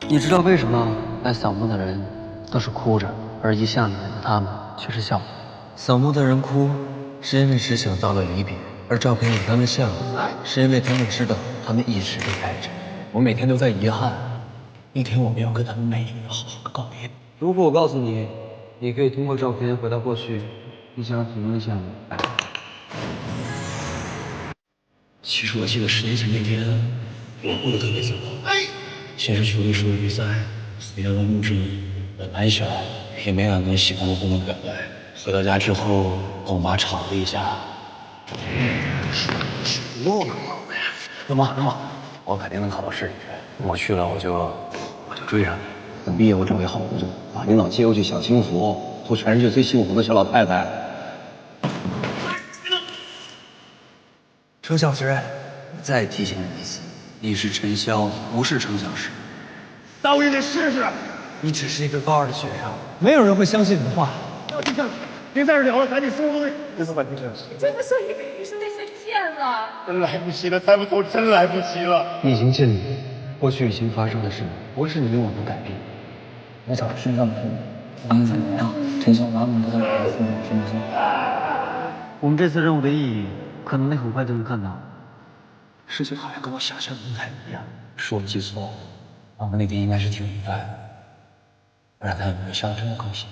你知道为什么来扫墓的人都是哭着，而一下面的他们却是笑着？扫墓的人哭，是因为只想到了离别；而照片里他们笑，是因为他们知道他们一直离开着。我每天都在遗憾，一天我们要跟他们每一个人好好的告别。如果我告诉你，你可以通过照片回到过去，你想体验一下吗？其实我记得10年前那天，我过得特别糟糕。先是球队输了比赛，回到了墓志，本来想也没按照喜欢的部门表白。回到家之后，跟我妈吵了一架。不能怎么？我肯定能考到市里去。我去了，我就追上去。等毕业，我准备好工作，把领导接过去享清福，做全世界最幸福的小老太太。程小石，再提醒你一次，你是陈潇，不是程小石。那我也得试试。你只是一个高二的学生，没有人会相信你的话。要去看，别在这聊了，赶紧收东西。别说半天了，真的是你是被谁骗了？真来不及了，猜不透，真来不及了。你已经尽力，过去已经发生的事，不是你我能改变。我找身上的父母，麻烦你让陈潇把我们的儿子身份。我们这次任务的意义，可能你很快就能看到。事情好像跟我想象的不太一样，是我记错了。我们那天应该是挺愉快的，不然他有没有笑得这么高兴？